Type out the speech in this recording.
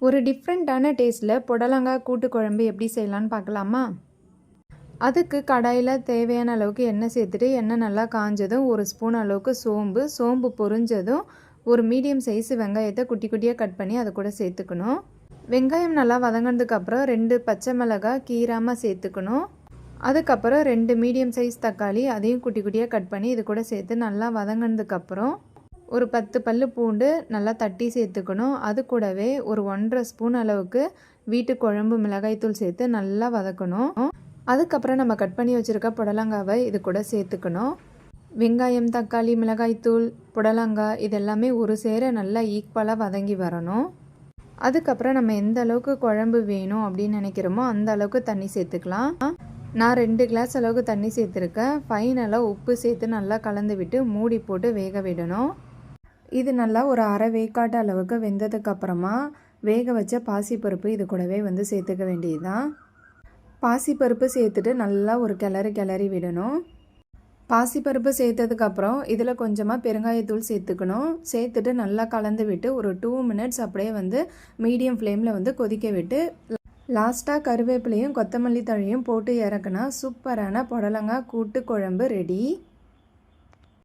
ஒரு டிஃப்ரெண்ட்டான டேஸ்ட்டில் புடலங்காய் கூட்டு குழம்பு எப்படி செய்யலான்னு பார்க்கலாமா? அதுக்கு கடாயில் தேவையான அளவுக்கு எண்ணெய் சேர்த்துட்டு எண்ணெய் நல்லா காஞ்சதும் ஒரு ஸ்பூன் அளவுக்கு சோம்பு பொரிஞ்சதும் ஒரு மீடியம் சைஸ் வெங்காயத்தை குட்டி குட்டியாக கட் பண்ணி அதை கூட சேர்த்துக்கணும். வெங்காயம் நல்லா வதங்கினதுக்கப்புறம் 2 பச்சை மிளகாய் கீராமல் சேர்த்துக்கணும். அதுக்கப்புறம் 2 மீடியம் சைஸ் தக்காளி அதையும் குட்டி குட்டியாக கட் பண்ணி இது கூட சேர்த்து நல்லா வதங்கினதுக்கப்புறம் ஒரு 10 பல்லு பூண்டு நல்லா தட்டி சேர்த்துக்கணும். அது கூடவே ஒரு 1.5 ஸ்பூன் அளவுக்கு வீட்டு குழம்பு மிளகாய்த்தூள் சேர்த்து நல்லா வதக்கணும். அதுக்கப்புறம் நம்ம கட் பண்ணி வச்சுருக்க புடலங்காவை இது கூட சேர்த்துக்கணும். வெங்காயம், தக்காளி, மிளகாய்த்தூள், புடலங்காய் இதெல்லாமே ஒரு சேர நல்லா ஈக்குவலாக வதங்கி வரணும். அதுக்கப்புறம் நம்ம எந்த அளவுக்கு குழம்பு வேணும் அப்படின்னு நினைக்கிறோமோ அந்த அளவுக்கு தண்ணி சேர்த்துக்கலாம். நான் 2 கிளாஸ் அளவுக்கு தண்ணி சேர்த்துருக்கேன். ஃபைனலாக உப்பு சேர்த்து நல்லா கலந்து விட்டு மூடி போட்டு வேக விடணும். இது நல்லா ஒரு அரை வேக்காட்டு அளவுக்கு வெந்ததுக்கப்புறமா வேக வச்ச பாசிப்பருப்பு இது கூடவே சேர்த்துக்க வேண்டியதுதான். பாசிப்பருப்பு சேர்த்துட்டு நல்லா ஒரு கிளறி விடணும். பாசிப்பருப்பு சேர்த்ததுக்கப்புறம் இதில் கொஞ்சமாக பெருங்காயத்தூள் சேர்த்துக்கணும். சேர்த்துட்டு நல்லா கலந்து விட்டு ஒரு 2 மினிட்ஸ் அப்படியே மீடியம் ஃப்ளேமில் கொதிக்க விட்டு லாஸ்ட்டாக கருவேப்பிலையும் கொத்தமல்லி தழையும் போட்டு இறக்குனா சூப்பரான புடலங்காய் கூட்டு குழம்பு ரெடி.